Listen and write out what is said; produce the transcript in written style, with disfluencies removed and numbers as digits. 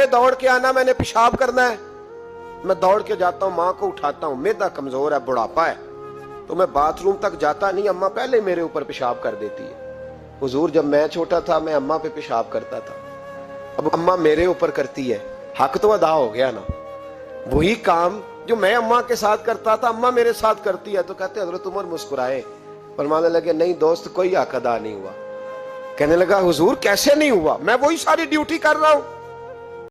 दौड़ के आना, मैंने पेशाब करना है। मैं दौड़ के जाता हूँ, माँ को उठाता हूँ, मैदा कमजोर है, बुढ़ापा है, तो मैं बाथरूम तक जाता नहीं, अम्मा पहले मेरे ऊपर पेशाब कर देती है। हुजूर जब मैं छोटा था मैं अम्मा पे पेशाब करता था, अब अम्मा मेरे ऊपर करती है, हक तो अदा हो गया ना। वही काम जो मैं अम्मा के साथ करता था अम्मा मेरे साथ करती है। तो कहते हजरत उमर मुस्कुराए, फरमाने लगे नहीं दोस्त, कोई हक अदा नहीं हुआ। कहने लगा हुजूर कैसे नहीं हुआ, मैं वही सारी ड्यूटी कर रहा हूं।